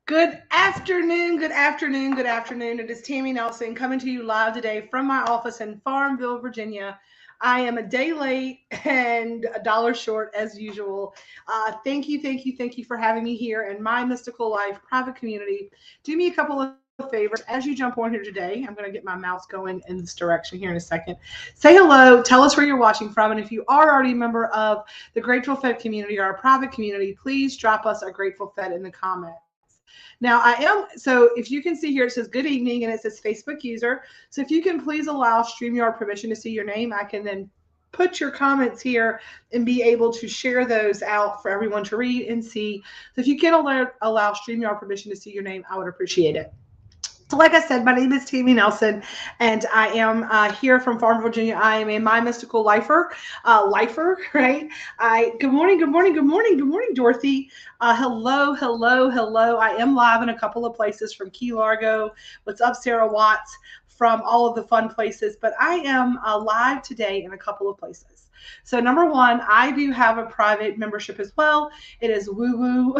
Good afternoon, good afternoon, good afternoon. It is Tammy Nelson coming to you live today from my office in Farmville, Virginia. I am a day late and a dollar short as usual. Thank you for having me here in my Mystical Life private community. Do me a couple of favors as you jump on here today. I'm going to get my mouse going in this direction here in a second. Say hello, tell us where you're watching from, and if you are already a member of the Grateful Fed community or our private community, please drop us a Grateful Fed in the comments. Now so if you can see here, it says good evening and it says Facebook user. So if you can please allow StreamYard permission to see your name, I can then put your comments here and be able to share those out for everyone to read and see. So if you can allow StreamYard permission to see your name, I would appreciate it. So like I said, my name is Tammy Nelson, and I am here from Farmville, Virginia. I am a My Mystical Lifer, right? Good morning, Dorothy. Hello. I am live in a couple of places from Key Largo. What's up, Sarah Watts, from all of the fun places. But I am live today in a couple of places. So number one, I do have a private membership as well. It is Woo Woo,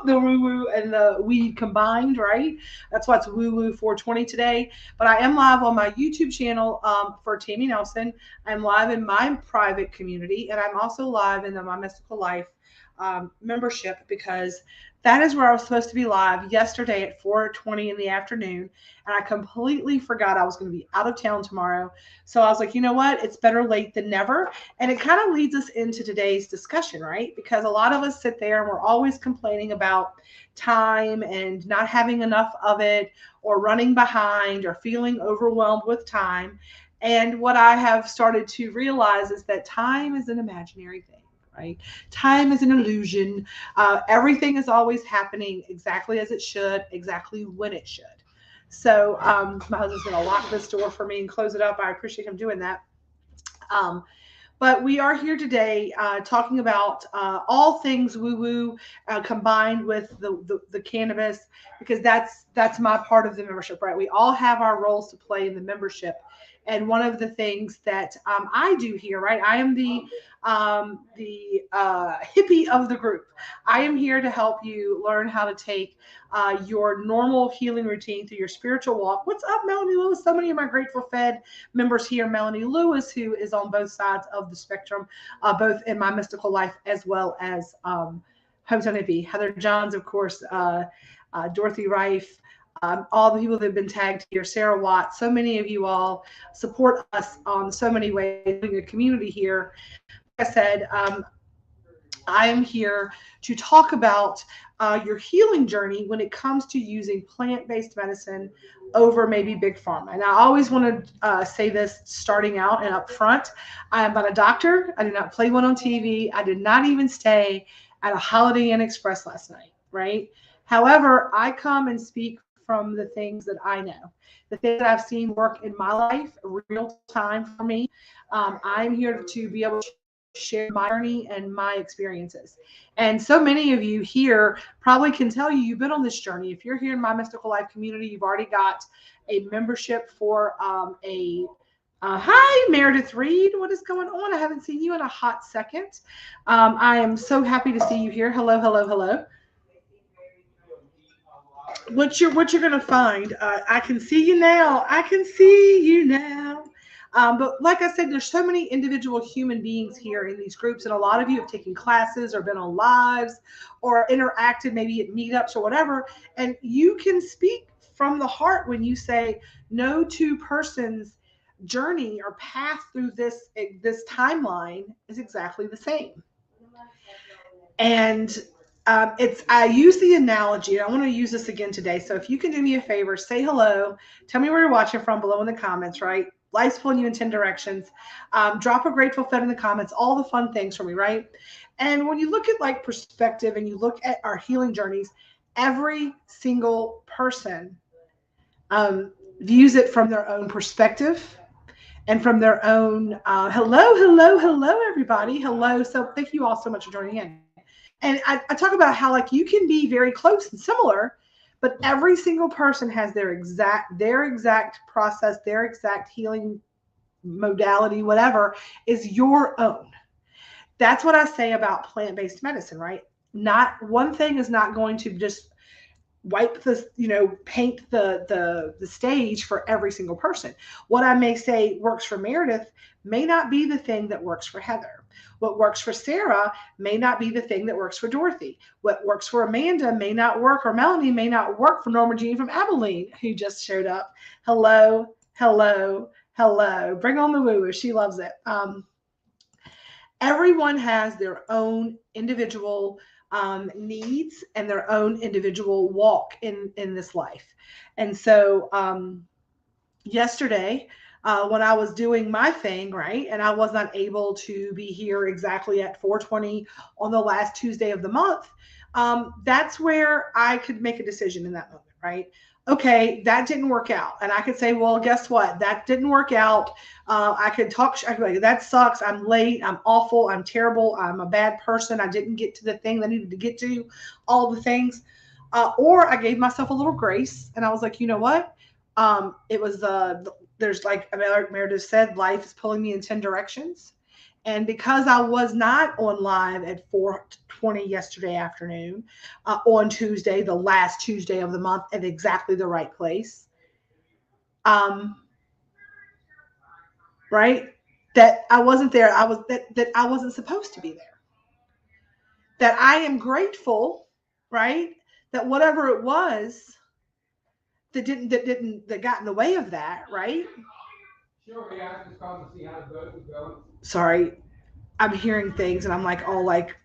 the Woo Woo and the Weed combined, right? That's what's Woo Woo 420 today. But I am live on my YouTube channel for Tammy Nelson. I'm live in my private community, and I'm also live in the My Mystical Life membership, because that is where I was supposed to be live yesterday at 4:20 in the afternoon, and I completely forgot I was going to be out of town tomorrow. So I was like, you know what? It's better late than never. And it kind of leads us into today's discussion, right? Because a lot of us sit there and we're always complaining about time and not having enough of it, or running behind, or feeling overwhelmed with time. And what I have started to realize is that time is an imaginary thing. Right? Time is an illusion. Everything is always happening exactly as it should, exactly when it should. So my husband's going to lock this door for me and close it up. I appreciate him doing that. But we are here today talking about all things woo-woo combined with the cannabis, because that's my part of the membership, right? We all have our roles to play in the membership. And one of the things that I do here, right? I am the hippie of the group. I am here to help you learn how to take your normal healing routine through your spiritual walk. What's up, Melanie Lewis? So many of my Grateful Fed members here. Melanie Lewis, who is on both sides of the spectrum, both in My Mystical Life as well as Hometown Hippie. Heather Johns, of course, Dorothy Rife, all the people that have been tagged here, Sarah Watts. So many of you all support us on so many ways in the community here. Like I said, I am here to talk about your healing journey when it comes to using plant-based medicine over maybe big pharma. And I always want to say this starting out and up front. I am not a doctor. I did not play one on TV. I did not even stay at a Holiday Inn Express last night, right? However, I come and speak from the things that I know, the things that I've seen work in my life, real time for me. I'm here to be able to share my journey and my experiences. And so many of you here probably can tell you've been on this journey. If you're here in My Mystical Life community, you've already got a membership for hi, Meredith Reed. What is going on? I haven't seen you in a hot second. I am so happy to see you here. Hello. What you're gonna find? I can see you now. But like I said, there's so many individual human beings here in these groups, and a lot of you have taken classes or been on lives or interacted maybe at meetups or whatever. And you can speak from the heart when you say no two persons journey or path through this timeline is exactly the same. And I use the analogy. I want to use this again today. So if you can do me a favor, say hello, tell me where you're watching from below in the comments, right? Life's pulling you in 10 directions. Drop a Grateful Fed in the comments, all the fun things for me, right? And when you look at like perspective and you look at our healing journeys, every single person views it from their own perspective and from their own hello, everybody. Hello. So thank you all so much for joining in. And I talk about how like you can be very close and similar, but every single person has their exact process, their exact healing modality, whatever is your own. That's what I say about plant-based medicine, right? Not one thing is not going to just wipe the paint the stage for every single person. What I may say works for Meredith may not be the thing that works for Heather. What works for Sarah may not be the thing that works for Dorothy. What works for Amanda may not work, or Melanie may not work for Norma Jean from Abilene, who just showed up. Hello, hello, hello. Bring on the woo-woo. She loves it. Everyone has their own individual needs and their own individual walk in this life. And so yesterday, when I was doing my thing, right, and I was not able to be here exactly at 4:20 on the last Tuesday of the month, that's where I could make a decision in that moment, right? Okay, that didn't work out. And I could say, well, guess what? That didn't work out. I could talk, I could be like, that sucks. I'm late. I'm awful. I'm terrible. I'm a bad person. I didn't get to the thing that I needed to get to, all the things. Or I gave myself a little grace and I was like, you know what? It was, there's like Meredith said, life is pulling me in 10 directions. And because I was not on live at 4:20 yesterday afternoon, on Tuesday, the last Tuesday of the month, at exactly the right place, right? That I wasn't there. That I wasn't supposed to be there. That I am grateful, right? That whatever it was that got in the way of that, right? Sure, yeah, I just called to see how the vote was going. Sorry, I'm hearing things and I'm like all like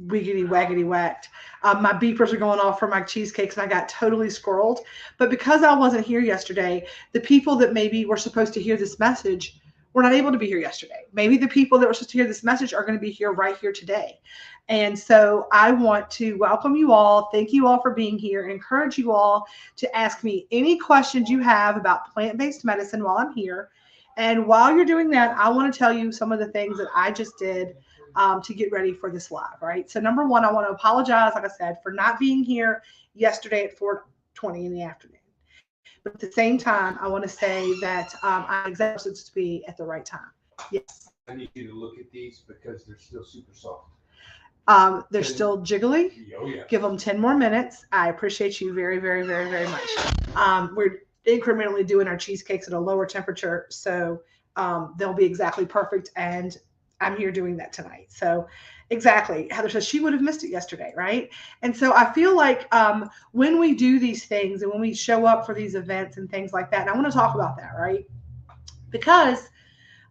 wiggity waggity whacked. My beepers are going off for my cheesecakes and I got totally squirreled. But because I wasn't here yesterday, the people that maybe were supposed to hear this message were not able to be here yesterday. Maybe the people that were supposed to hear this message are going to be here right here today. And so I want to welcome you all. Thank you all for being here. Encourage you all to ask me any questions you have about plant-based medicine while I'm here. And while you're doing that, I want to tell you some of the things that I just did to get ready for this live, right? So number one, I want to apologize, like I said, for not being here yesterday at 4:20 in the afternoon. But at the same time, I want to say that I'm excited to be at the right time. Yes. I need you to look at these because they're still super soft. They're still jiggly. Oh, yeah. Give them 10 more minutes. I appreciate you very, very, very, very much. We're incrementally doing our cheesecakes at a lower temperature, so they'll be exactly perfect. And I'm here doing that tonight. So exactly. Heather says she would have missed it yesterday, right? And so I feel like when we do these things and when we show up for these events and things like that, and I want to talk about that, right? Because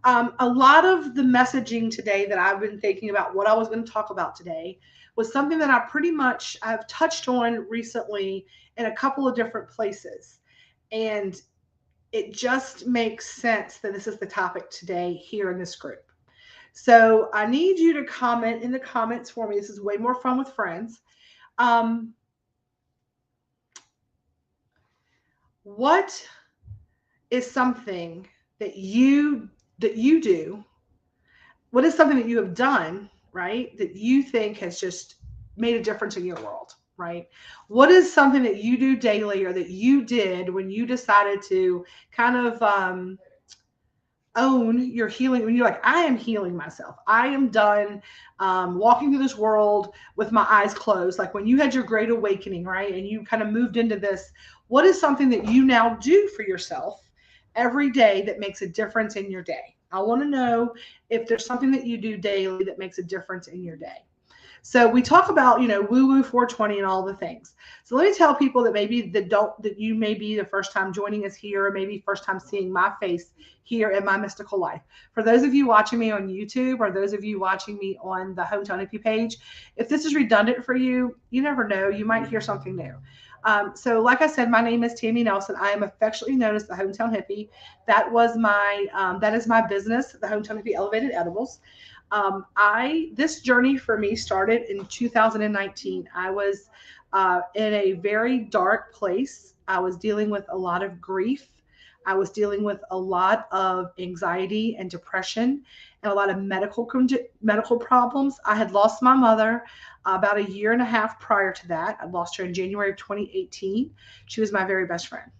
a lot of the messaging today that I've been thinking about what I was going to talk about today was something that I've touched on recently in a couple of different places. And it just makes sense that this is the topic today here in this group. So I need you to comment in the comments for me. This is way more fun with friends. What is something that you do? What is something that you have done, right, that you think has just made a difference in your world, right? What is something that you do daily or that you did when you decided to kind of own your healing, when you're like, I am healing myself. I am done walking through this world with my eyes closed. Like when you had your great awakening, right? And you kind of moved into this, what is something that you now do for yourself every day that makes a difference in your day? I want to know if there's something that you do daily that makes a difference in your day. So we talk about, woo-woo 420 and all the things. So let me tell people that maybe that you may be the first time joining us here, or maybe first time seeing my face here in my mystical life. For those of you watching me on YouTube, or those of you watching me on the Hometown Hippie page, if this is redundant for you, you never know, you might hear something new. So like I said, my name is Tammy Nelson. I am affectionately known as the Hometown Hippie. That is my business, the Hometown Hippie Elevated Edibles. This journey for me started in 2019. I was in a very dark place. I was dealing with a lot of grief. I was dealing with a lot of anxiety and depression and a lot of medical problems. I had lost my mother about a year and a half prior to that. I lost her in January of 2018. She was my very best friend.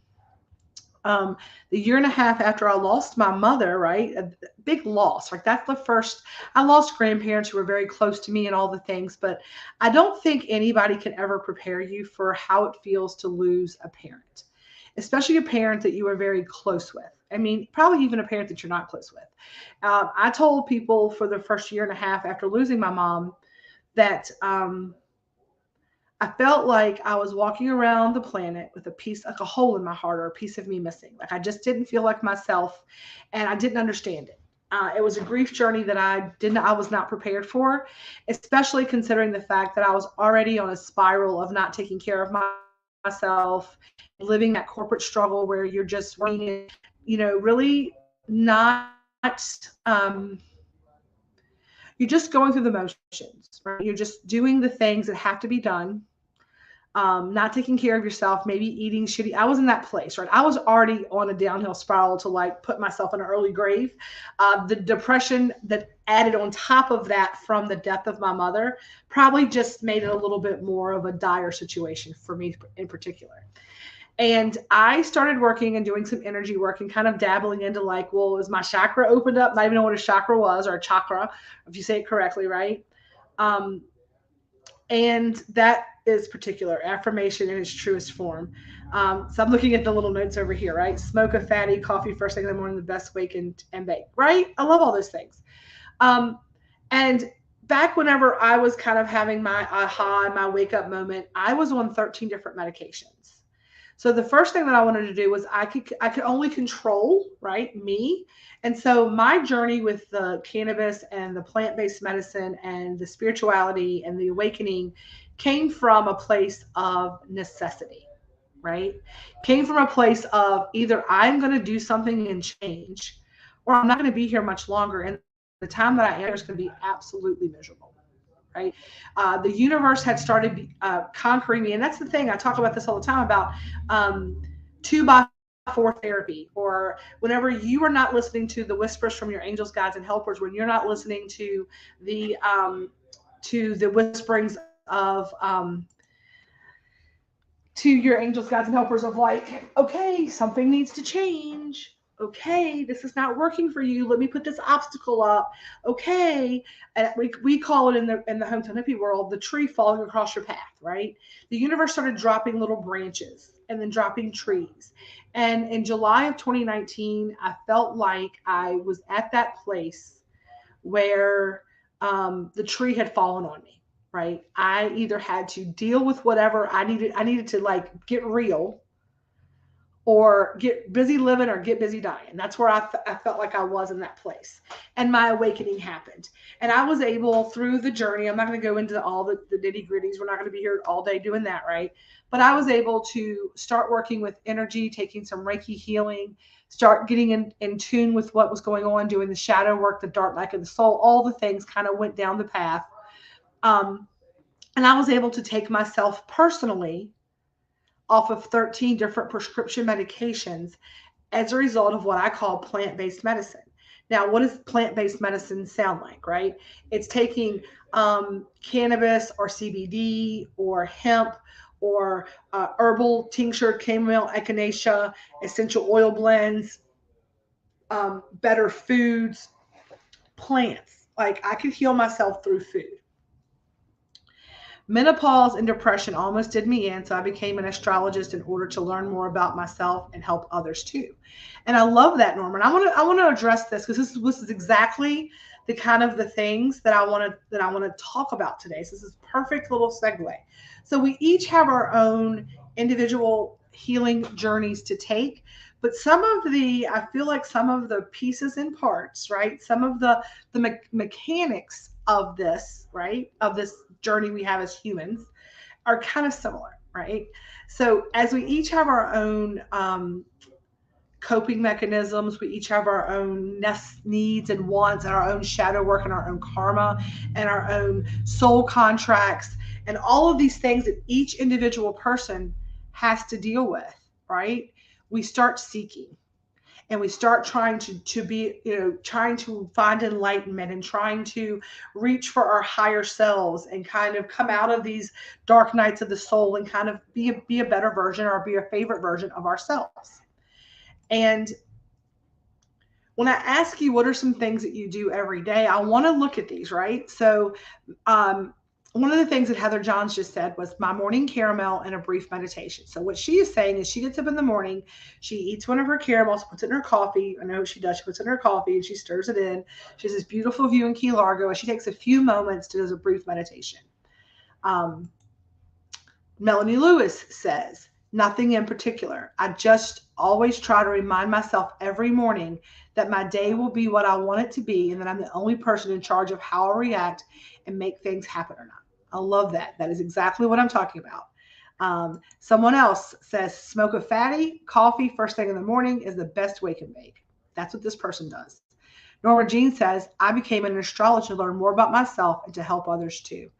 The year and a half after I lost my mother, right? A big loss. Like that's the first, I lost grandparents who were very close to me and all the things, but I don't think anybody can ever prepare you for how it feels to lose a parent, especially a parent that you are very close with. I mean, probably even a parent that you're not close with. I told people for the first year and a half after losing my mom that I felt like I was walking around the planet with a piece, like a hole in my heart or a piece of me missing. Like I just didn't feel like myself and I didn't understand it. It was a grief journey that I was not prepared for, especially considering the fact that I was already on a spiral of not taking care of myself, living that corporate struggle where you're just working, really not, um, you're just going through the motions, right? You're just doing the things that have to be done, not taking care of yourself, maybe eating shitty. I was in that place, right? I was already on a downhill spiral to like put myself in an early grave. The depression that added on top of that from the death of my mother probably just made it a little bit more of a dire situation for me in particular. And I started working and doing some energy work and kind of dabbling into like, well, is my chakra opened up? Not even know what a chakra was, or a chakra, if you say it correctly, right? Um, and that is particular affirmation in its truest form. So I'm looking at the little notes over here, right? Smoke a fatty, coffee first thing in the morning, the best wake and bake, right? I love all those things. And back whenever I was kind of having my aha, my wake up moment, I was on 13 different medications. So the first thing that I wanted to do was I could only control, right, me. And so my journey with the cannabis and the plant-based medicine and the spirituality and the awakening came from a place of necessity, right? Came from a place of either I'm going to do something and change, or I'm not going to be here much longer. And the time that I am is going to be absolutely miserable, right? The universe had started conquering me. And that's the thing. I talk about this all the time about 2x4 therapy, or whenever you are not listening to the whispers from your angels, guides, and helpers, when you're not listening to the whisperings of to your angels, guides, and helpers of like, okay, something needs to change. Okay, this is not working for you. Let me put this obstacle up. Okay, and we call it in the hometown hippie world the tree falling across your path. Right? The universe started dropping little branches and then dropping trees. And in July of 2019, I felt like I was at that place where the tree had fallen on me. Right? I either had to deal with whatever I needed to like get real, or get busy living or get busy dying. That's where I felt like I was in that place. And my awakening happened. And I was able through the journey, I'm not going to go into all the nitty gritties. We're not going to be here all day doing that, right? But I was able to start working with energy, taking some Reiki healing, start getting in tune with what was going on, doing the shadow work, the dark night of the soul, all the things kind of went down the path. And I was able to take myself personally off of 13 different prescription medications as a result of what I call plant-based medicine. Now, what does plant-based medicine sound like, right? It's taking cannabis or CBD or hemp or herbal tincture, chamomile, echinacea, essential oil blends, better foods, plants. Like I could heal myself through food. Menopause and depression almost did me in, so I became an astrologist in order to learn more about myself and help others too. And I love that, Norman. I want to address this because this is exactly the kind of the things that I want to talk about today. So this is perfect little segue. So we each have our own individual healing journeys to take, but I feel like some of the pieces and parts, right? Some of the mechanics of this, right? Of this journey we have as humans are kind of similar, right? So as we each have our own coping mechanisms, we each have our own needs and wants and our own shadow work and our own karma and our own soul contracts and all of these things that each individual person has to deal with, right? We start seeking. and we start trying to be, trying to find enlightenment and trying to reach for our higher selves and kind of come out of these dark nights of the soul and kind of be a better version or be a favorite version of ourselves. And when I ask you what are some things that you do every day, I want to look at these, right? So one of the things that Heather Johns just said was my morning caramel and a brief meditation. So what she is saying is she gets up in the morning, she eats one of her caramels, puts it in her coffee. I know what she does. She puts it in her coffee and she stirs it in. She has this beautiful view in Key Largo, and she takes a few moments to do a brief meditation. Melanie Lewis says, nothing in particular. I just always try to remind myself every morning that my day will be what I want it to be and that I'm the only person in charge of how I react and make things happen or not. I love that. That is exactly what I'm talking about. Someone else says, smoke a fatty coffee first thing in the morning is the best wake and bake. That's what this person does. Norma Jean says, I became an astrologer to learn more about myself and to help others too.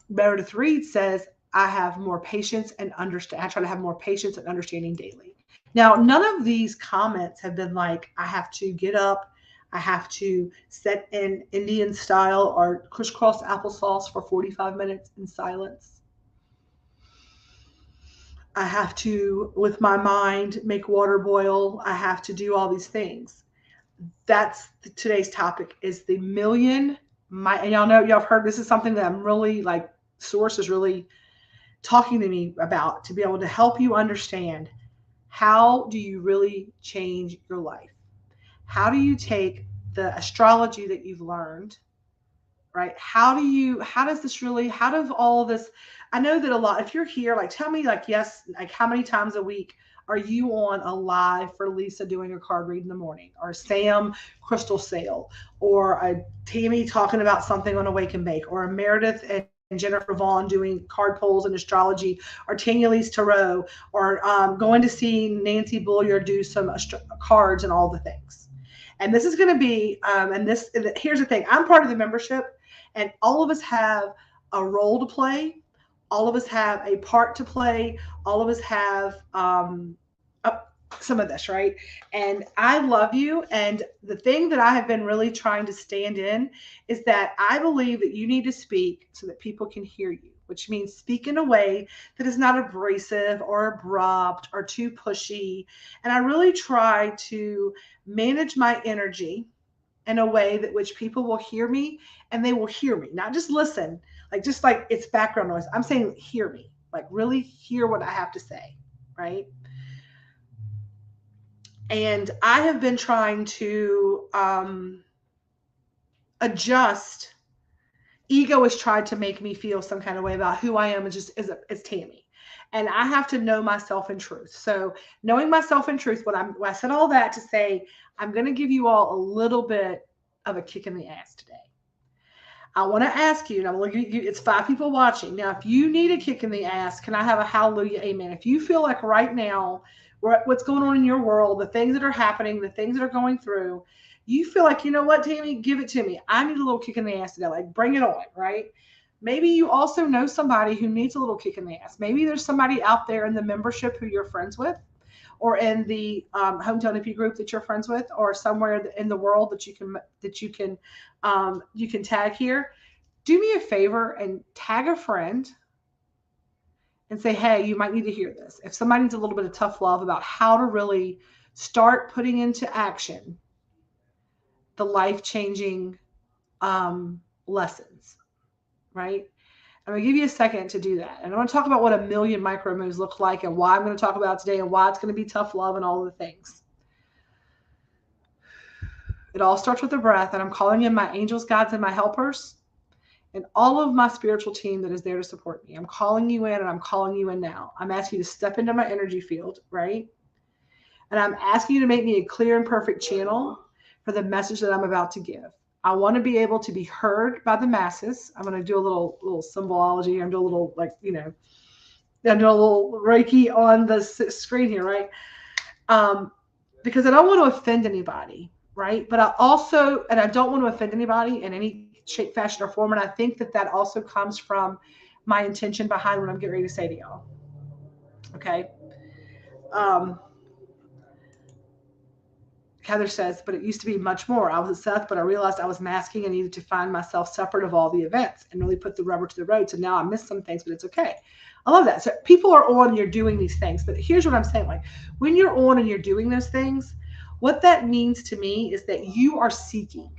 Meredith Reed says, I have more patience and understand. I try to have more patience and understanding daily. Now, none of these comments have been like, I have to get up, I have to sit in Indian style or crisscross applesauce for 45 minutes in silence. I have to, with my mind, make water boil. I have to do all these things. That's today's topic is the million. And y'all know, y'all have heard this is something that I'm really like, Source is really talking to me about, to be able to help you understand how do you really change your life? How do you take the astrology that you've learned, right? How does all this, I know that a lot, if you're here, like tell me like, yes, like how many times a week are you on a live for Lisa doing a card read in the morning, or Sam crystal sale, or a Tammy talking about something on Awake and Bake, or a Meredith and Jennifer Vaughn doing card polls and astrology, or Tanya Lee's tarot, or going to see Nancy Bullier do some cards and all the things. And this is going to be, here's the thing, I'm part of the membership, and all of us have a role to play. All of us have a part to play. All of us have some of this, right? And I love you. And the thing that I have been really trying to stand in is that I believe that you need to speak so that people can hear you, which means speak in a way that is not abrasive or abrupt or too pushy. And I really try to manage my energy in a way that which people will hear me, and they will hear me, not just listen, like just like it's background noise. I'm saying hear me, like really hear what I have to say, right? And I have been trying to adjust. Ego has tried to make me feel some kind of way about who I am as Tammy. And I have to know myself in truth. So knowing myself in truth, I said all that to say, I'm going to give you all a little bit of a kick in the ass today. I want to ask you, and I'm looking at you, it's 5 people watching. Now, if you need a kick in the ass, can I have a hallelujah, amen? If you feel like right now, what's going on in your world, the things that are happening, the things that are going through, you feel like, you know what, Tammy, give it to me. I need a little kick in the ass today. Like, bring it on, right? Maybe you also know somebody who needs a little kick in the ass. Maybe there's somebody out there in the membership who you're friends with, or in the Hometown Hippie group that you're friends with, or somewhere in the world that you can tag here. Do me a favor and tag a friend and say, hey, you might need to hear this. If somebody needs a little bit of tough love about how to really start putting into action the life-changing lessons, right? I'm going to give you a second to do that. And I want to talk about what a million micro moves look like and why I'm going to talk about it today and why it's going to be tough love and all of the things. It all starts with the breath, and I'm calling in my angels, guides, and my helpers, and all of my spiritual team that is there to support me. I'm calling you in, and I'm calling you in now. I'm asking you to step into my energy field, right? And I'm asking you to make me a clear and perfect channel for the message that I'm about to give. I want to be able to be heard by the masses. I'm going to do a little symbology. I'm doing a little, I'm doing a little Reiki on the screen here, right? Because I don't want to offend anybody, right? But I don't want to offend anybody in any shape, fashion, or form. And I think that also comes from my intention behind what I'm getting ready to say to y'all. Okay. Heather says, but it used to be much more. I was at Seth, but I realized I was masking and needed to find myself separate of all the events and really put the rubber to the road. So now I miss some things, but it's okay. I love that. So people are on and you're doing these things. But here's what I'm saying. Like when you're on and you're doing those things, what that means to me is that you are seeking.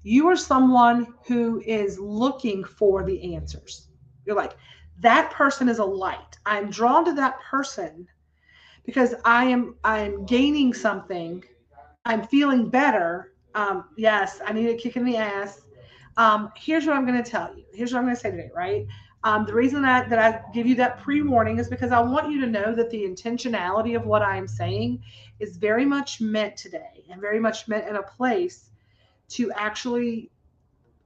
You are someone who is looking for the answers. You're like, that person is a light. I'm drawn to that person because I'm gaining something. I'm feeling better. Yes, I need a kick in the ass. Here's what I'm going to tell you. Here's what I'm going to say today, right? The reason that I give you that pre-warning is because I want you to know that the intentionality of what I'm saying is very much meant today and very much meant in a place to actually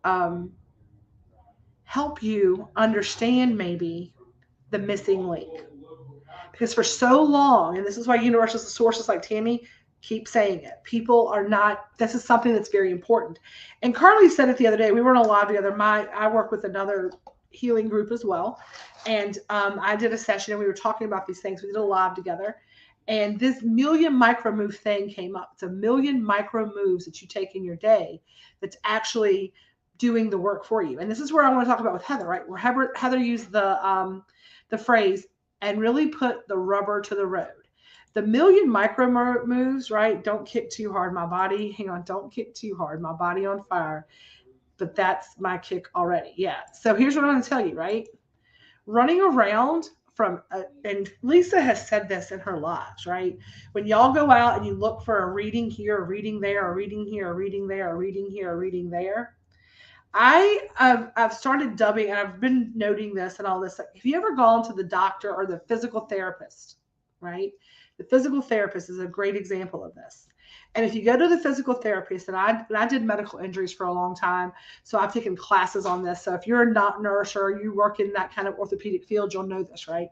um, help you understand maybe the missing link. Because for so long, and this is why universal sources like Tammy keep saying it, people are not, this is something that's very important. And Carly said it the other day. We were on a live together. I work with another healing group as well. And I did a session and we were talking about these things. We did a live together. And this million micro move thing came up. It's a million micro moves that you take in your day that's actually doing the work for you. And this is where I want to talk about with Heather, right? Where Heather used the phrase, and really put the rubber to the road. The million micro moves, right? Don't kick too hard, my body. Hang on, don't kick too hard, my body on fire. But that's my kick already. Yeah. So here's what I'm going to tell you, right? Running around and Lisa has said this in her lives, right? When y'all go out and you look for a reading here, a reading there, a reading here, a reading there, a reading here, a reading there, I've started dubbing, and I've been noting this and all this. Have you ever gone to the doctor or the physical therapist, right? The physical therapist is a great example of this. And if you go to the physical therapist, and I did medical injuries for a long time, so I've taken classes on this. So if you're not a nurse or you work in that kind of orthopedic field, you'll know this, right?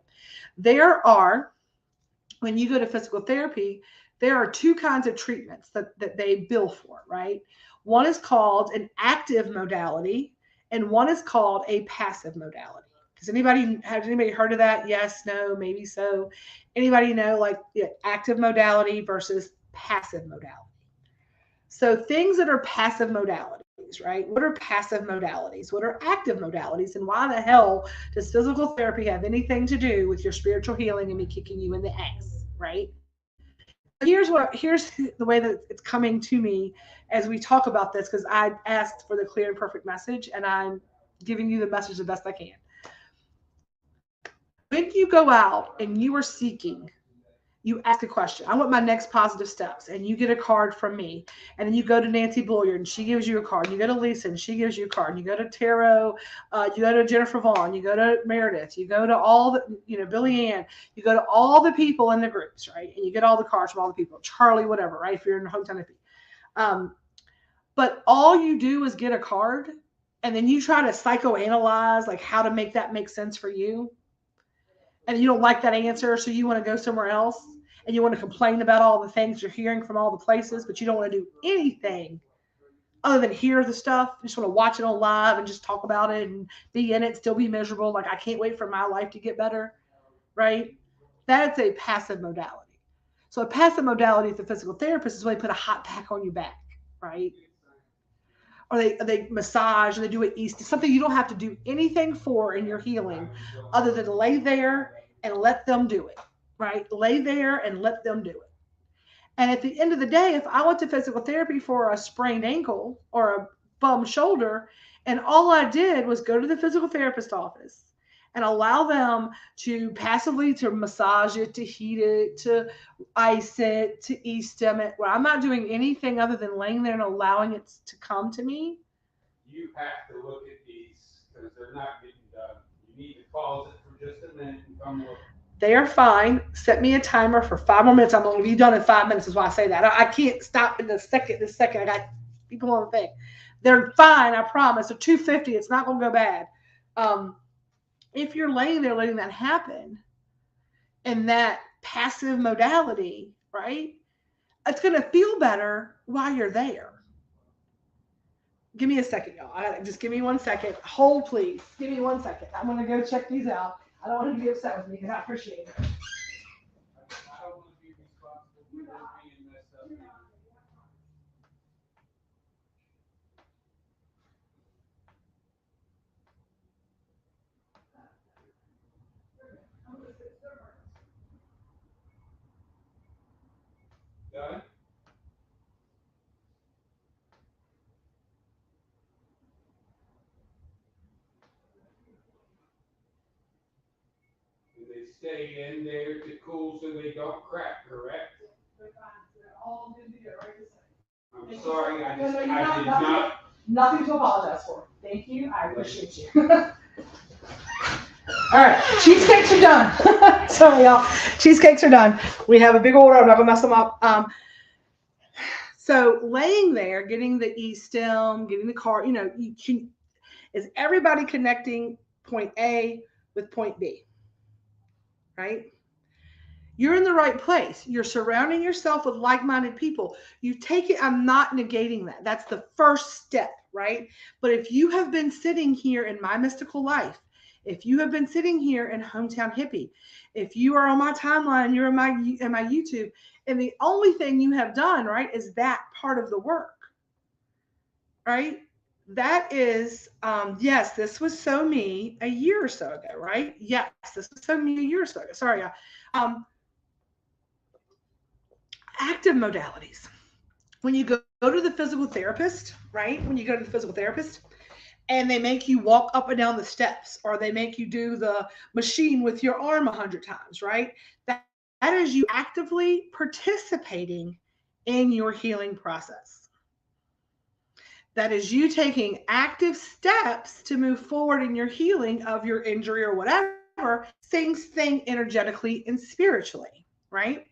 When you go to physical therapy, there are two kinds of treatments that they bill for, right? One is called an active modality, and one is called a passive modality. Has anybody heard of that? Yes, no, maybe so. Anybody know like active modality versus passive modality? So things that are passive modalities, right? What are passive modalities? What are active modalities? And why the hell does physical therapy have anything to do with your spiritual healing and me kicking you in the ass, right? Here's the way that it's coming to me as we talk about this, because I asked for the clear and perfect message, and I'm giving you the message the best I can. When you go out and you are seeking, you ask a question. I want my next positive steps, and you get a card from me, and then you go to Nancy Boyer and she gives you a card. You go to Lisa and she gives you a card. You go to Tarot, you go to Jennifer Vaughn, you go to Meredith, you go to all the, Billy Ann, you go to all the people in the groups, right? And you get all the cards from all the people, Charlie, whatever, right? If you're in hometown hippie. But all you do is get a card, and then you try to psychoanalyze like how to make that make sense for you. And you don't like that answer, so you want to go somewhere else, and you want to complain about all the things you're hearing from all the places, but you don't want to do anything other than hear the stuff. You just want to watch it on live and just talk about it and be in it, still be miserable. Like, I can't wait for my life to get better, right? That's a passive modality. So a passive modality with the physical therapist is when they put a hot pack on your back, right? Or they massage, or they do it east, something you don't have to do anything for in your healing other than lay there and let them do it, right? Lay there and let them do it. And at the end of the day, if I went to physical therapy for a sprained ankle or a bum shoulder, and all I did was go to the physical therapist office and allow them to passively to massage it, to heat it, to ice it, to e-stim it, where I'm not doing anything other than laying there and allowing it to come to me. You have to look at these because they're not getting done. You need to pause it for just a minute and come look. They are fine. Set me a timer for 5 more minutes. I'm going to be done in 5 minutes is why I say that. I can't stop in this second. I got people on the thing. They're fine, I promise. They're 250. It's not going to go bad. If you're laying there letting that happen in that passive modality, right, it's going to feel better while you're there. Give me a second, y'all. Just give me 1 second. Hold, please. Give me 1 second. I'm going to go check these out. I don't want to be upset with me because I appreciate it. I don't want to be responsible for being messed Done? And they stay in there to cool so they don't crack, correct? They're fine. They're all good to go, right this second. I'm sorry, I did nothing, not. Nothing to apologize for. Thank you. I appreciate you. All right, cheesecakes are done. Sorry, y'all. Cheesecakes are done. We have a big order. I'm not gonna mess them up. So laying there, getting the E-stem, getting the car, you can. Is everybody connecting point A with point B? Right? You're in the right place. You're surrounding yourself with like-minded people. You take it. I'm not negating that. That's the first step, right? But if you have been sitting here in My Mystical Life, if you have been sitting here in Hometown Hippie, if you are on my timeline, you're in my YouTube, and the only thing you have done, right, is that part of the work, right? That is, yes, this was so me a year or so ago, right? Yes, this was so me a year or so ago. Sorry, active modalities. When you go to the physical therapist, right? When you go to the physical therapist, and they make you walk up and down the steps, or they make you do the machine with your arm 100 times, right? That is you actively participating in your healing process. That is you taking active steps to move forward in your healing of your injury or whatever, same thing energetically and spiritually, right?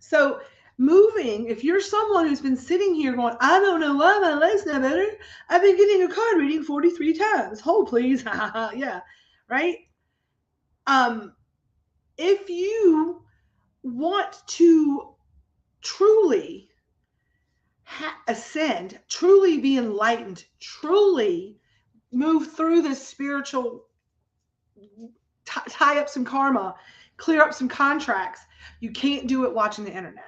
So moving, if you're someone who's been sitting here going, I don't know why my leg's not better. I've been getting a card reading 43 times. Hold, please. Yeah. Right? If you want to truly ascend, truly be enlightened, truly move through this spiritual, tie up some karma, clear up some contracts, you can't do it watching the internet.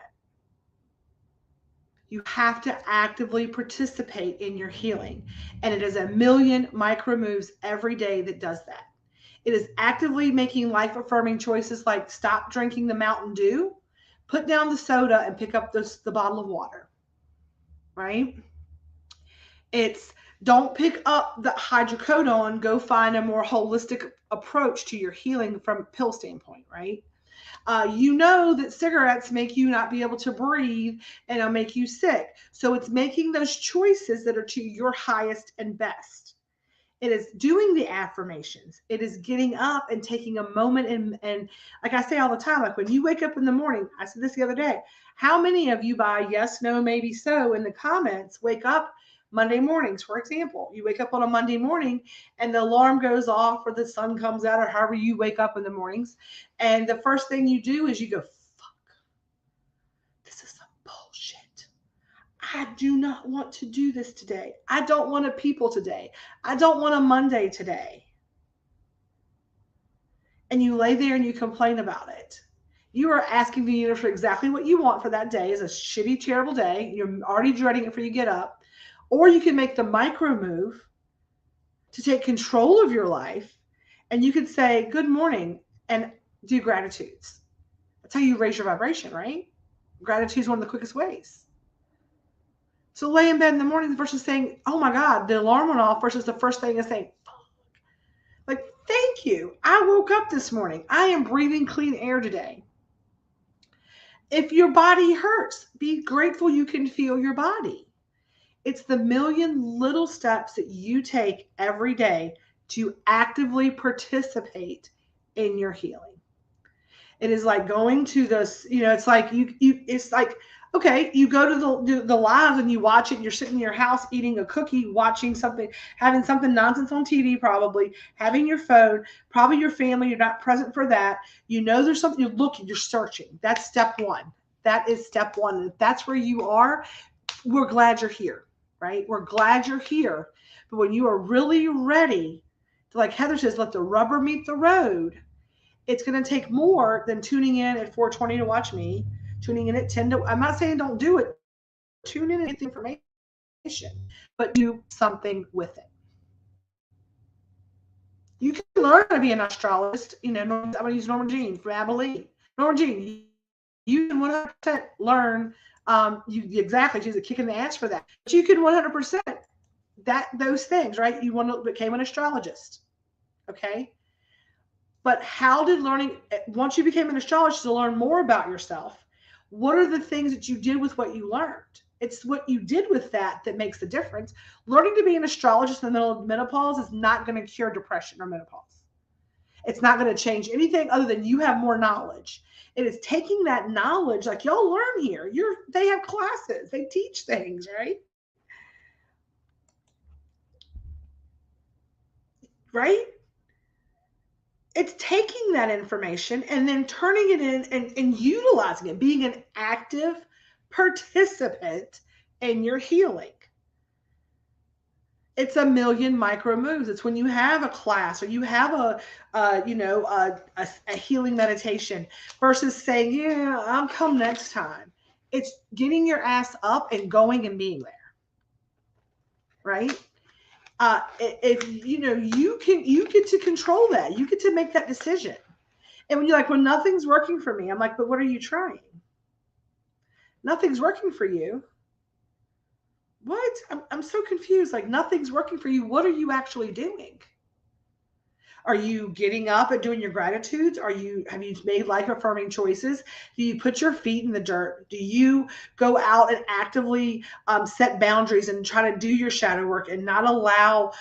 You have to actively participate in your healing. And it is a million micro moves every day that does that. It is actively making life-affirming choices like stop drinking the Mountain Dew, put down the soda, and pick up the bottle of water, right? It's don't pick up the hydrocodone, go find a more holistic approach to your healing from a pill standpoint, right? You know that cigarettes make you not be able to breathe and it'll make you sick. So it's making those choices that are to your highest and best. It is doing the affirmations. It is getting up and taking a moment. And like I say all the time, like when you wake up in the morning, I said this the other day, how many of you by yes, no, maybe so in the comments wake up Monday mornings, for example? You wake up on a Monday morning and the alarm goes off or the sun comes out or however you wake up in the mornings. And the first thing you do is you go, fuck, this is some bullshit. I do not want to do this today. I don't want a people today. I don't want a Monday today. And you lay there and you complain about it. You are asking the universe for exactly what you want for that day. Is a shitty, terrible day. You're already dreading it before you get up. Or you can make the micro move to take control of your life. And you could say, good morning, and do gratitudes. That's how you raise your vibration, right? Gratitude is one of the quickest ways. So lay in bed in the morning versus saying, oh my God, the alarm went off versus the first thing is saying, fuck. Like, thank you. I woke up this morning. I am breathing clean air today. If your body hurts, be grateful you can feel your body. It's the million little steps that you take every day to actively participate in your healing. It is like going to this, it's like it's like, okay, you go to the lives and you watch it and you're sitting in your house eating a cookie, watching something, having something nonsense on TV, probably having your phone, probably your family, you're not present for that. There's something, you're looking, you're searching. That's step one. That is step one. And if that's where you are, we're glad you're here, right? We're glad you're here. But when you are really ready to, like Heather says, let the rubber meet the road, it's going to take more than tuning in at 4:20 to watch me, tuning in at 10 to, I'm not saying don't do it. Tune in and get the information, but do something with it. You can learn how to be an astrologist. I'm going to use Norma Jean from Abilene. Norma Jean, You can 100% learn. You exactly, she's a kick in the ass for that. But you can 100% those things, right? You became an astrologist, okay? But how did learning, once you became an astrologist to learn more about yourself, what are the things that you did with what you learned? It's what you did with that that makes the difference. Learning to be an astrologist in the middle of menopause is not going to cure depression or menopause. It's not going to change anything other than you have more knowledge. It is taking that knowledge, like y'all learn here. They have classes, they teach things, right? Right? It's taking that information and then turning it in and utilizing it, being an active participant in your healing. It's a million micro moves. It's when you have a class or you have a healing meditation versus saying, yeah, I'll come next time. It's getting your ass up and going and being there. Right? If you get to control that. You get to make that decision. And when you're like, well, nothing's working for me. I'm like, but what are you trying? Nothing's working for you. What? I'm so confused. Like, nothing's working for you. What are you actually doing? Are you getting up and doing your gratitudes? Have you made life affirming choices? Do you put your feet in the dirt? Do you go out and actively set boundaries and try to do your shadow work and not allow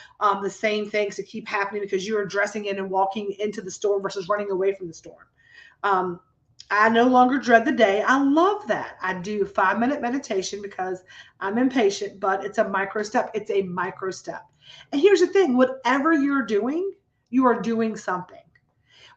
the same things to keep happening because you are dressing in and walking into the storm versus running away from the storm? I no longer dread the day. I love that. I do 5-minute meditation because I'm impatient, but it's a micro step. It's a micro step. And here's the thing, whatever you're doing, you are doing something,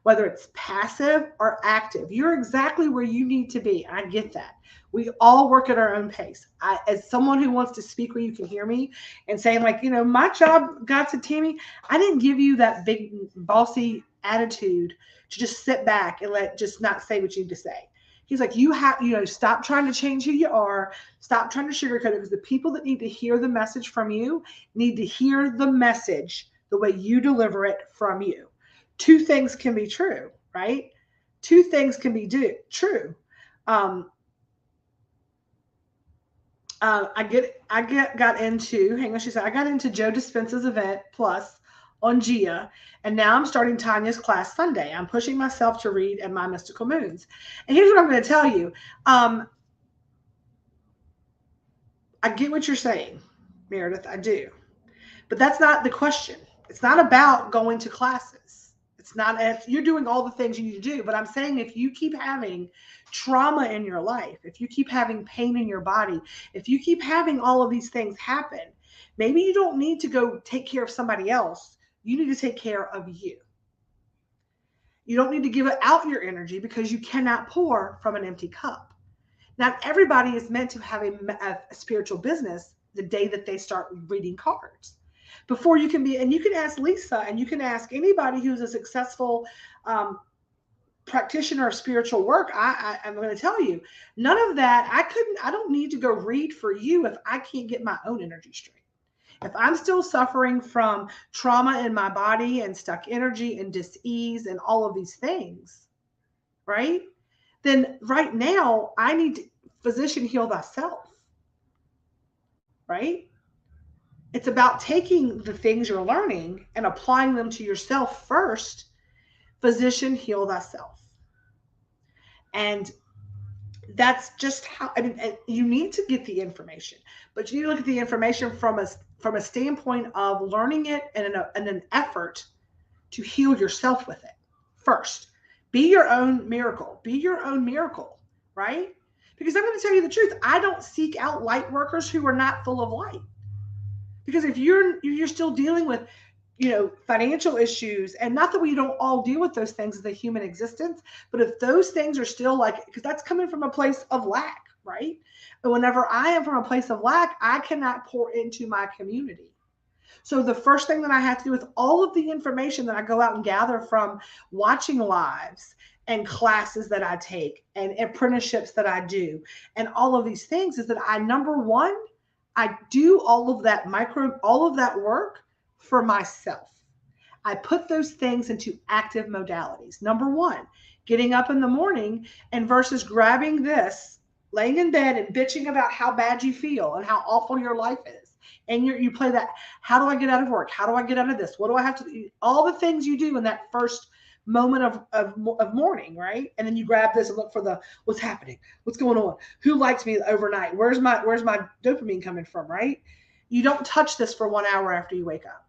whether it's passive or active. You're exactly where you need to be. I get that. We all work at our own pace. As someone who wants to speak where you can hear me and saying like, my job, God said, Tammy, I didn't give you that big bossy attitude to just sit back and just not say what you need to say. He's like, you have, stop trying to change who you are. Stop trying to sugarcoat it, because the people that need to hear the message from you need to hear the message the way you deliver it from you. Two things can be true, right? Two things can be true. I got into Joe Dispenza's event plus on Gia, and now I'm starting Tanya's class Sunday. I'm pushing myself to read at my mystical moons. And here's what I'm going to tell you. I get what you're saying, Meredith. I do. But that's not the question. It's not about going to classes. It's not if you're doing all the things you need to do. But I'm saying if you keep having trauma in your life, if you keep having pain in your body, if you keep having all of these things happen, maybe you don't need to go take care of somebody else. You need to take care of you. You don't need to give out your energy because you cannot pour from an empty cup. Not everybody is meant to have a spiritual business the day that they start reading cards. Before you can be, and you can ask Lisa, and you can ask anybody who's a successful practitioner of spiritual work. I'm going to tell you, none of that. I don't need to go read for you if I can't get my own energy straight. If I'm still suffering from trauma in my body and stuck energy and dis-ease and all of these things, right? Then right now I need to physician heal thyself, right? It's about taking the things you're learning and applying them to yourself first. Physician heal thyself. And that's just how, you need to get the information, but you need to look at the information from a standpoint of learning it and an effort to heal yourself with it first. Be your own miracle. Be your own miracle, right? Because I'm going to tell you the truth. I don't seek out light workers who are not full of light. Because if you're still dealing with, financial issues, and not that we don't all deal with those things as a human existence, but if those things are still because that's coming from a place of lack, right? And whenever I am from a place of lack, I cannot pour into my community. So the first thing that I have to do with all of the information that I go out and gather from watching lives and classes that I take and apprenticeships that I do and all of these things is that number one, I do all of that work for myself. I put those things into active modalities. Number one, getting up in the morning and versus grabbing this, laying in bed and bitching about how bad you feel and how awful your life is. And you play that, how do I get out of work? How do I get out of this? What do I have to do? All the things you do in that first moment of morning, right? And then you grab this and look for the, what's happening? What's going on? Who likes me overnight? Where's my dopamine coming from, right? You don't touch this for 1 hour after you wake up.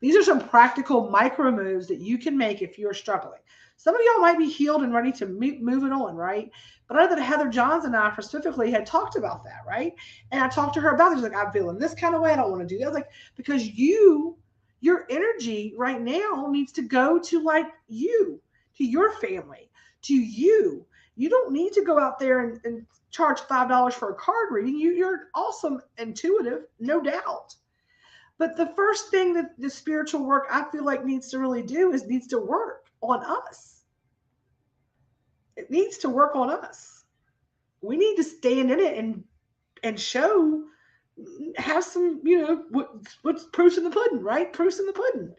These are some practical micro moves that you can make if you're struggling. Some of y'all might be healed and ready to move it on, right? But I know that Heather Johns and I specifically had talked about that, right? And I talked to her about it. She's like, I'm feeling this kind of way. I don't want to do that. I was like, because your energy right now needs to go to like you, to your family, to you. You don't need to go out there and charge $5 for a card reading. You're awesome, intuitive, no doubt. But the first thing that the spiritual work I feel like needs to really do is needs to work on us. It needs to work on us. We need to stand in it and show, have some, what's proof's in the pudding, right? Proof's in the pudding.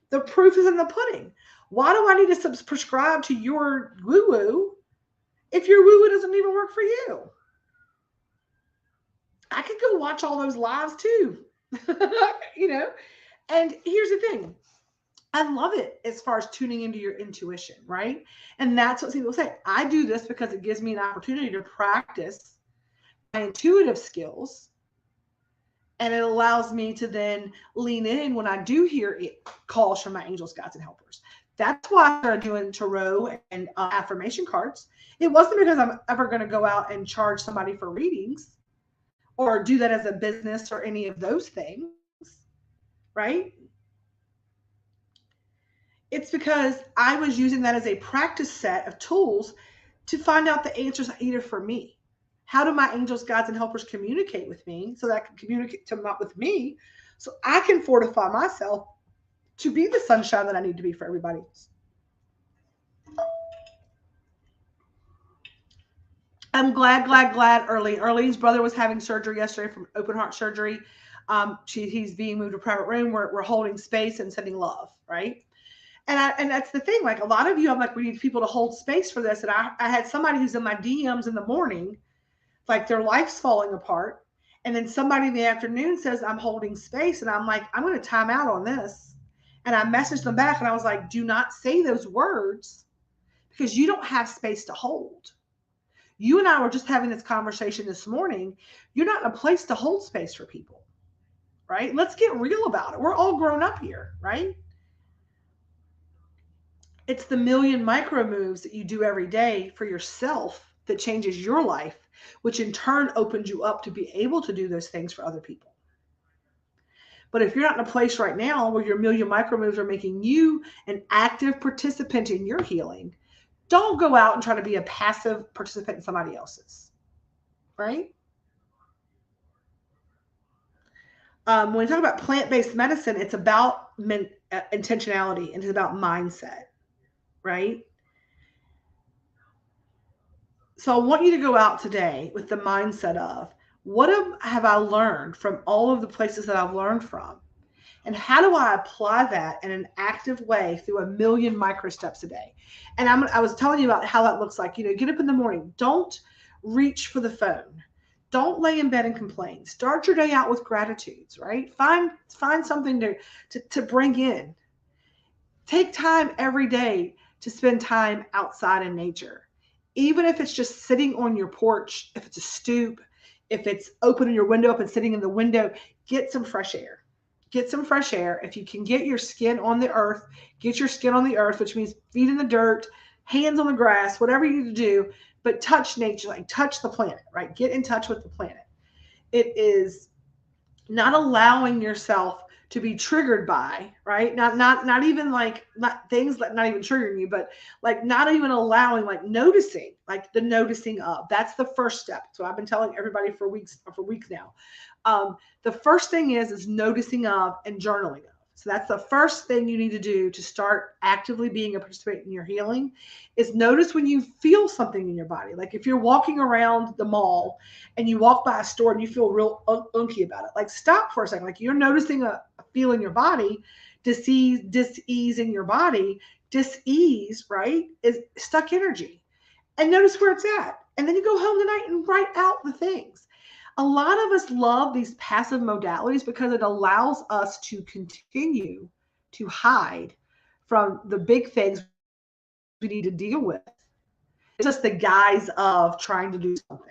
The proof is in the pudding. Why do I need to prescribe to your woo-woo if your woo-woo doesn't even work for you? I could go watch all those lives too. And here's the thing. I love it as far as tuning into your intuition, right? And that's what people say. I do this because it gives me an opportunity to practice my intuitive skills. And it allows me to then lean in when I do hear calls from my angels, guides, and helpers. That's why I started doing tarot and affirmation cards. It wasn't because I'm ever going to go out and charge somebody for readings or do that as a business or any of those things, right? It's because I was using that as a practice set of tools to find out the answers I needed for me. How do my angels, guides, and helpers communicate with me so that I can communicate with me so I can fortify myself to be the sunshine that I need to be for everybody else. I'm glad Earlene's brother was having surgery yesterday from open heart surgery. He's being moved to a private room. We're holding space and sending love, right? And that's the thing. Like a lot of you, I'm like, we need people to hold space for this. And I had somebody who's in my DMs in the morning, like their life's falling apart. And then somebody in the afternoon says, I'm holding space. And I'm like, I'm going to time out on this. And I messaged them back and I was like, do not say those words because you don't have space to hold. You and I were just having this conversation this morning. You're not in a place to hold space for people, right? Let's get real about it. We're all grown up here, right? It's the million micro moves that you do every day for yourself that changes your life, which in turn opens you up to be able to do those things for other people. But if you're not in a place right now where your million micro moves are making you an active participant in your healing, don't go out and try to be a passive participant in somebody else's, right? When we talk about plant-based medicine, it's about intentionality and it's about mindset, right? So I want you to go out today with the mindset of, what have I learned from all of the places that I've learned from? And how do I apply that in an active way through a million micro steps a day? And I was telling you about how that looks like, get up in the morning. Don't reach for the phone. Don't lay in bed and complain. Start your day out with gratitudes, right? Find something to bring in. Take time every day to spend time outside in nature. Even if it's just sitting on your porch, if it's a stoop, if it's opening your window up and sitting in the window, get some fresh air. Get some fresh air. If you can get your skin on the earth, get your skin on the earth, which means feet in the dirt, hands on the grass, whatever you need to do, but touch nature, like touch the planet, right? Get in touch with the planet. It is not allowing yourself to be triggered by, right? Not even like, not things that not even triggering you, but like not even allowing, like noticing, like the noticing of. That's the first step. So I've been telling everybody for weeks now. The first thing is noticing of and journaling of. So that's the first thing you need to do to start actively being a participant in your healing, is notice when you feel something in your body. Like if you're walking around the mall and you walk by a store and you feel real unky about it, like stop for a second. Like you're noticing a feel in your body, dis-ease in your body. dis-ease, right, is stuck energy. And notice where it's at. And then you go home tonight and write out the things. A lot of us love these passive modalities because it allows us to continue to hide from the big things we need to deal with. It's just the guise of trying to do something.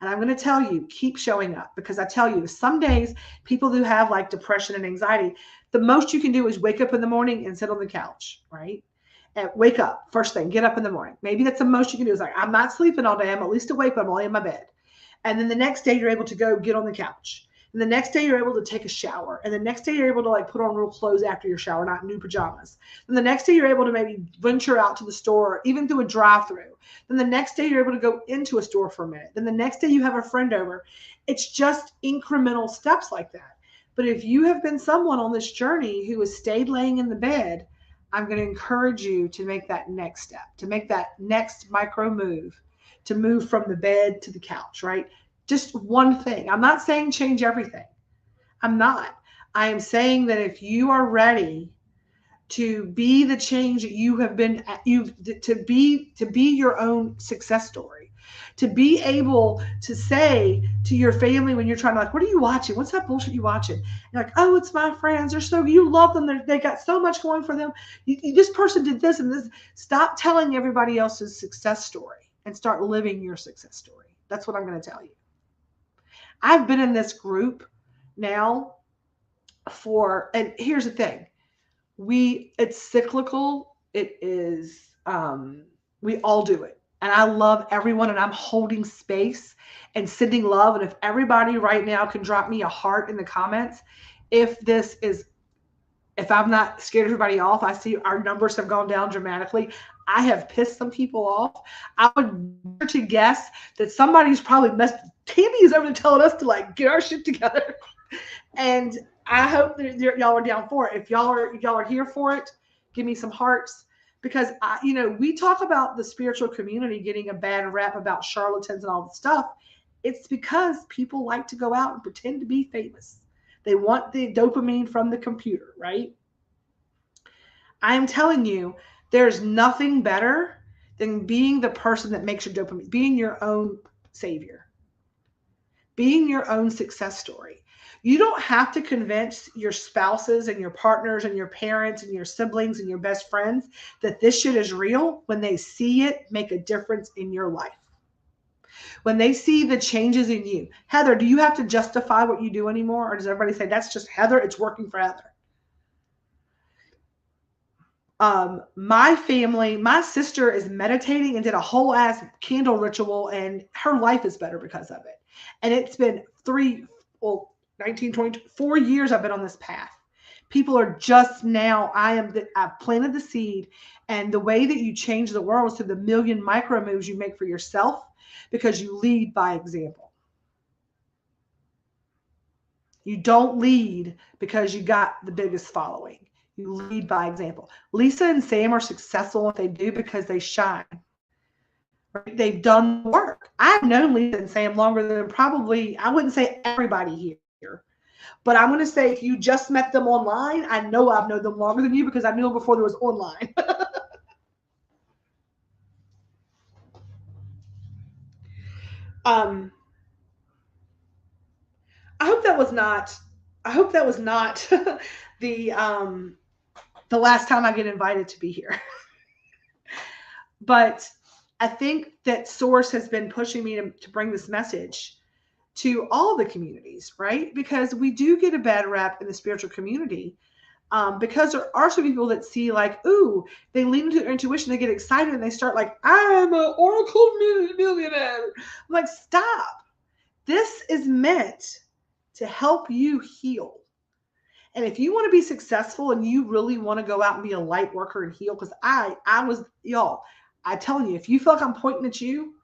And I'm going to tell you, keep showing up, because I tell you, some days people who have like depression and anxiety, the most you can do is wake up in the morning and sit on the couch, right? And wake up first thing, get up in the morning. Maybe that's the most you can do. Is like, I'm not sleeping all day. I'm at least awake, but I'm only in my bed. And then the next day you're able to go get on the couch. And the next day you're able to take a shower. And the next day you're able to like put on real clothes after your shower, not new pajamas. And the next day you're able to maybe venture out to the store, even through a drive-through. Then the next day you're able to go into a store for a minute. Then the next day you have a friend over. It's just incremental steps like that. But if you have been someone on this journey who has stayed laying in the bed, I'm going to encourage you to make that next step, to make that next micro move, to move from the bed to the couch, right? Just one thing. I'm not saying change everything. I'm not. I am saying that if you are ready to be the change that you have been, to be your own success story, to be able to say to your family when you're trying to like, what are you watching? What's that bullshit you watching? You're like, oh, it's my friends. They're so, you love them. They got so much going for them. This person did this and this. Stop telling everybody else's success story and start living your success story. That's what I'm going to tell you. I've been in this group now and here's the thing. It's cyclical. It is, we all do it. And I love everyone, and I'm holding space and sending love. And if everybody right now can drop me a heart in the comments, if I'm not scared everybody off, I see our numbers have gone down dramatically. I have pissed some people off. I would dare to guess that somebody's probably Tammy is over telling us to like get our shit together. And I hope that y'all are down for it. If y'all are here for it, give me some hearts, because we talk about the spiritual community getting a bad rap about charlatans and all the stuff. It's because people like to go out and pretend to be famous. They want the dopamine from the computer, right? I'm telling you, there's nothing better than being the person that makes your dopamine, being your own savior, being your own success story. You don't have to convince your spouses and your partners and your parents and your siblings and your best friends that this shit is real when they see it make a difference in your life. When they see the changes in you. Heather, do you have to justify what you do anymore? Or does everybody say, that's just Heather, it's working for Heather? My family, my sister is meditating and did a whole ass candle ritual, and her life is better because of it. And it's been 4 years I've been on this path. People are just now, I've planted the seed, and the way that you change the world is through the million micro moves you make for yourself, because you lead by example. You don't lead because you got the biggest following. You lead by example. Lisa and Sam are successful in what they do because they shine. Right? They've done the work. I've known Lisa and Sam longer than probably, I wouldn't say everybody here, but I'm going to say if you just met them online, I know I've known them longer than you because I knew them before there was online. I hope that was not the last time I get invited to be here. But I think that Source has been pushing me to bring this message to all the communities, right? Because we do get a bad rap in the spiritual community, because there are some people that see like, ooh, they lean into their intuition, they get excited, and they start like, I'm an oracle millionaire. I'm like, stop. This is meant to help you heal. And if you want to be successful and you really want to go out and be a light worker and heal, because I was, y'all, I'm telling you, if you feel like I'm pointing at you,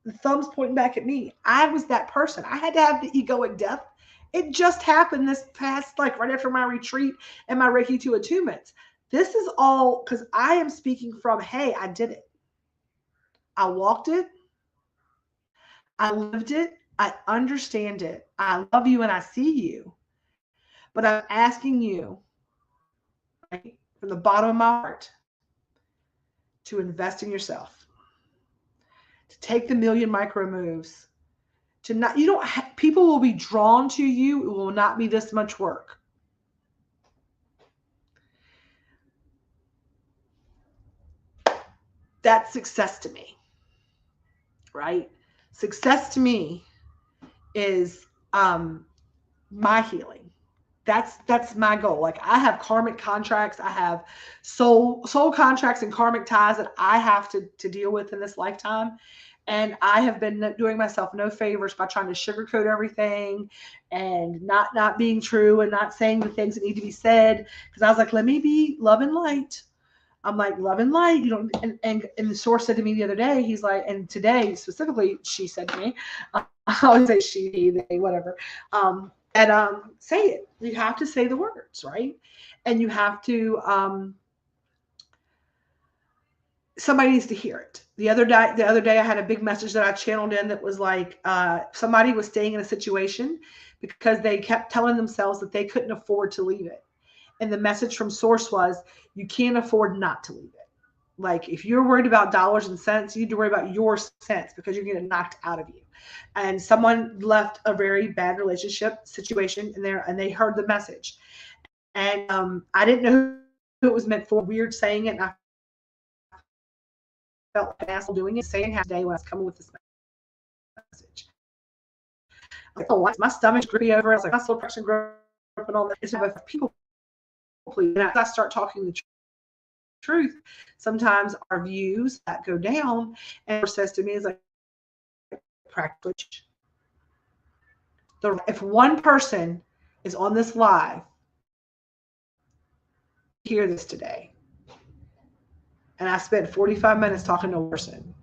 the thumb's pointing back at me. I was that person. I had to have the egoic death. It just happened this past, like right after my retreat and my Reiki 2 attunements. This is all because I am speaking from, hey, I did it. I walked it. I lived it. I understand it. I love you and I see you. But I'm asking you, right, from the bottom of my heart to invest in yourself, to take the million micro moves, to not, you don't, people will be drawn to you. It will not be this much work. That's success to me, right? Success to me is my healing. That's my goal. Like, I have karmic contracts, I have soul contracts and karmic ties that I have to deal with in this lifetime. And I have been doing myself no favors by trying to sugarcoat everything and not being true and not saying the things that need to be said. Because I was like, let me be love and light. I'm like, love and light, you know. And the source said to me the other day, he's like, and today specifically, she said to me, I always say she, he, they, whatever. And say it. You have to say the words, right? And you have to. Somebody needs to hear it. The other day, I had a big message that I channeled in that was like, somebody was staying in a situation because they kept telling themselves that they couldn't afford to leave it. And the message from source was, you can't afford not to leave it. Like, if you're worried about dollars and cents, you need to worry about your cents, because you're getting knocked out of you. And someone left a very bad relationship situation in there, and they heard the message. And I didn't know who it was meant for. Weird saying it, and I felt like an asshole doing it, saying half today when I was coming with this message. Like, oh, my stomach's grippy over. I was like, my soul pressure growing and all that. It's about people, please. And as I start talking the truth, sometimes our views that go down, and says to me is like, practically, if one person is on this live, hear this today, and I spent 45 minutes talking to a person,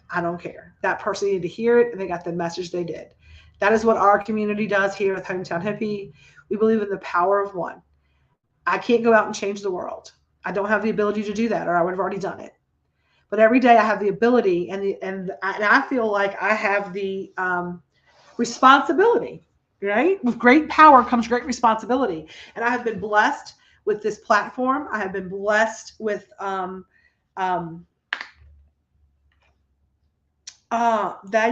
I don't care. That person needed to hear it, and they got the message they did. That is what our community does here with Hometown Hippie. We believe in the power of one. I can't go out and change the world. I don't have the ability to do that, or I would have already done it. But every day I have the ability, and I feel like I have the responsibility, right? With great power comes great responsibility. And I have been blessed with this platform. I have been blessed with there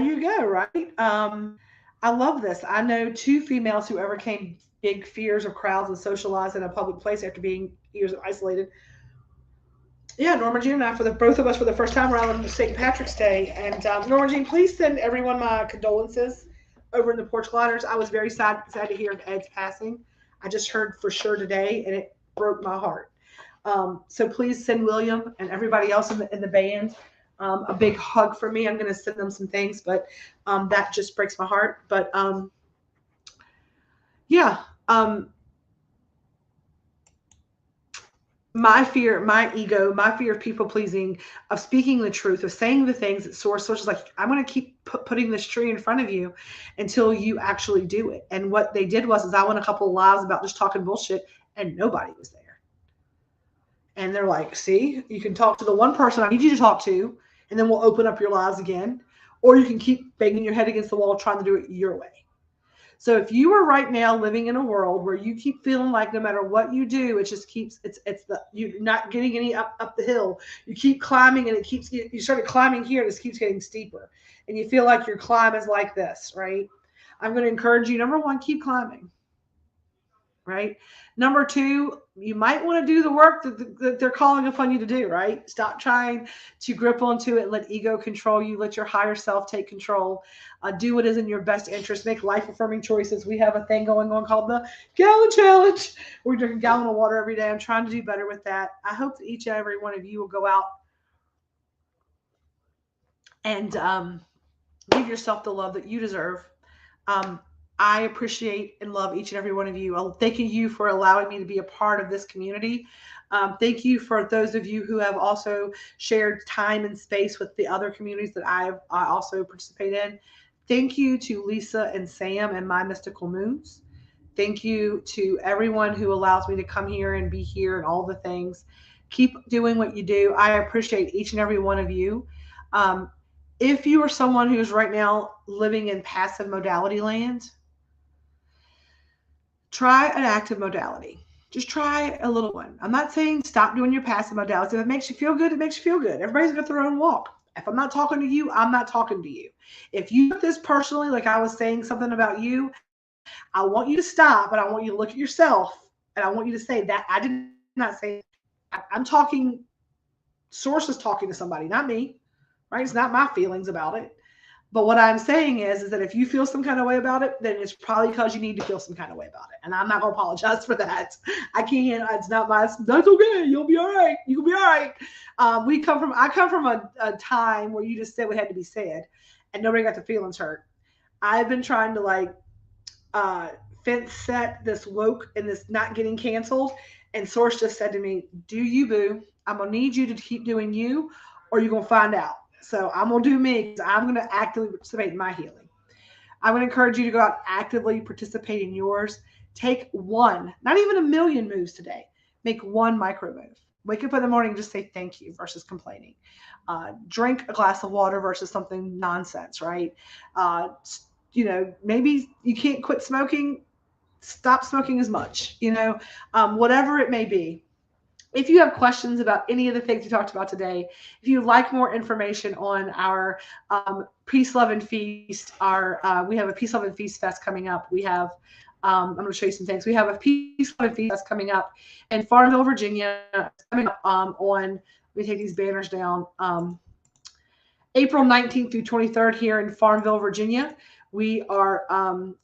you go, right? I love this. I know two females who overcame big fears of crowds and socialize in a public place after being years isolated. Yeah, Norma Jean and I, both of us, for the first time around St. Patrick's Day. And Norma Jean, please send everyone my condolences over in the Porch Gliders. I was very sad to hear of Ed's passing. I just heard for sure today, and it broke my heart. So please send William and everybody else in the band a big hug for me. I'm going to send them some things, but that just breaks my heart. But yeah. My fear, my ego, my fear of people pleasing, of speaking the truth, of saying the things that source is like, I'm going to keep putting this tree in front of you until you actually do it. And what they did was, I went a couple of lives about just talking bullshit, and nobody was there. And they're like, see, you can talk to the one person I need you to talk to, and then we'll open up your lives again. Or you can keep banging your head against the wall trying to do it your way. So if you are right now living in a world where you keep feeling like no matter what you do, it just keeps, you're not getting any up the hill. You keep climbing, and it keeps, you started climbing here, and it keeps getting steeper. And you feel like your climb is like this, right? I'm going to encourage you, number one, keep climbing, right? Number two, you might want to do the work that they're calling upon you to do, right? Stop trying to grip onto it. Let ego control you. Let your higher self take control. Do what is in your best interest. Make life-affirming choices. We have a thing going on called the Gallon Challenge. We're drinking a gallon of water every day. I'm trying to do better with that. I hope that each and every one of you will go out and give yourself the love that you deserve. I appreciate and love each and every one of you. Thank you for allowing me to be a part of this community. Thank you for those of you who have also shared time and space with the other communities that I also participate in. Thank you to Lisa and Sam and My Mystical Moons. Thank you to everyone who allows me to come here and be here and all the things. Keep doing what you do. I appreciate each and every one of you. If you are someone who is right now living in passive modality land, try an active modality. Just try a little one. I'm not saying stop doing your passive modalities. If it makes you feel good, it makes you feel good. Everybody's got their own walk. If I'm not talking to you, I'm not talking to you. If you took this personally, like I was saying something about you, I want you to stop, and I want you to look at yourself, and I want you to say that I did not say. I'm talking. Source is talking to somebody, not me. Right? It's not my feelings about it. But what I'm saying is that if you feel some kind of way about it, then it's probably because you need to feel some kind of way about it. And I'm not going to apologize for that. I can't. It's not my. That's okay. You'll be all right. You'll be all right. I come from a time where you just said what had to be said, and nobody got their feelings hurt. I've been trying to fence set this woke and this not getting canceled. And Source just said to me, "Do you, boo? I'm gonna need you to keep doing you, or you're gonna find out." So I'm going to do me because I'm going to actively participate in my healing. I'm going to encourage you to go out and actively participate in yours. Take one, not even a million moves today. Make one micro move. Wake up in the morning and just say thank you versus complaining. Drink a glass of water versus something nonsense, right? Maybe you can't quit smoking. Stop smoking as much, whatever it may be. If you have questions about any of the things we talked about today, if you'd like more information on our Peace, Love, and Feast, we have a Peace, Love, and Feast Fest coming up. We have, I'm going to show you some things. We have a Peace, Love, and Feast Fest coming up in Farmville, Virginia, coming up let me take these banners down, April 19th through 23rd here in Farmville, Virginia. We are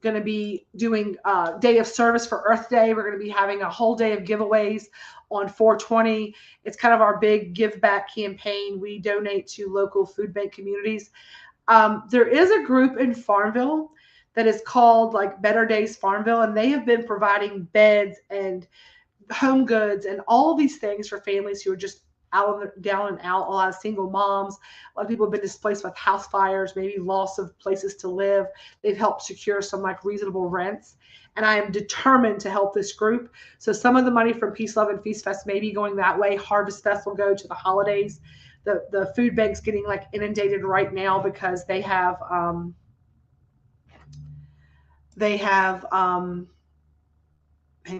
going to be doing Day of Service for Earth Day. We're going to be having a whole day of giveaways on 420. It's kind of our big give back campaign. We donate to local food bank communities. There is a group in Farmville that is called Better Days Farmville, and they have been providing beds and home goods and all these things for families who are just down and out. A lot of single moms, a lot of people have been displaced with house fires, maybe loss of places to live. They've helped secure some reasonable rents. And I am determined to help this group. So some of the money from Peace, Love, and Feast Fest may be going that way. Harvest Fest will go to the holidays. The food bank's getting inundated right now because they have hang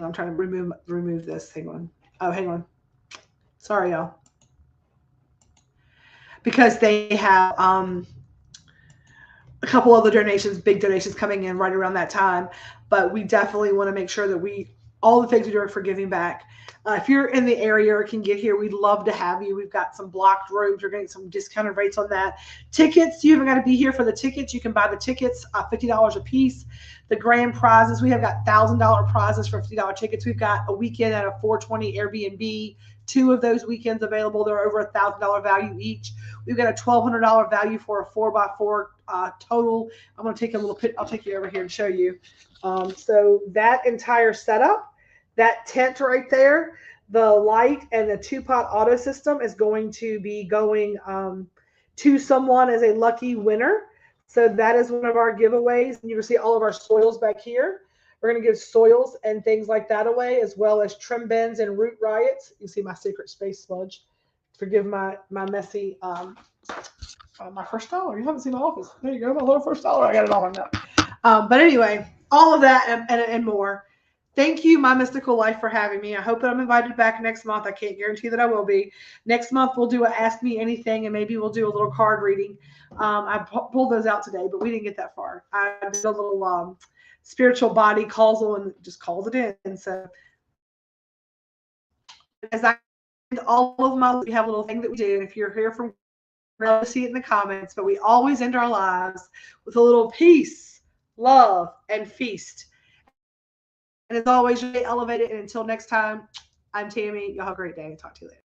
on, I'm trying to remove this. Hang on. Oh, hang on. Sorry, y'all. Because they have a couple other donations, big donations coming in right around that time. But we definitely want to make sure that all the things we do for giving back. If you're in the area or can get here, we'd love to have you. We've got some blocked rooms. We're getting some discounted rates on that. Tickets, you haven't got to be here for the tickets. You can buy the tickets, $50 a piece. The grand prizes, we have got $1,000 prizes for $50 tickets. We've got a weekend at a 420 Airbnb. 2 of those weekends available. They're over $1,000 value each. We've got a $1,200 value for a 4x4 total. I'm going to take a little pit. I'll take you over here and show you. So that entire setup, that tent right there, the light and the 2-pot auto system is going to be going to someone as a lucky winner. So that is one of our giveaways. And you can see all of our soils back here. We're going to give soils and things like that away, as well as trim bins and root riots. You can see my secret space sludge. Forgive my messy, my first dollar. You haven't seen my office. There you go, my little first dollar. I got it all hung up. But anyway, all of that and more. Thank you, My Mystical Life, for having me. I hope that I'm invited back next month. I can't guarantee that I will be. Next month, we'll do a Ask Me Anything, and maybe we'll do a little card reading. I pulled those out today, but we didn't get that far. I did a little spiritual body causal and just calls it in. And so as I all of my, we have a little thing that we do. And if you're here from, you'll see it in the comments, but we always end our lives with a little peace, love, and feast. And as always, really elevated. And until next time, I'm Tammy. Y'all have a great day. Talk to you later.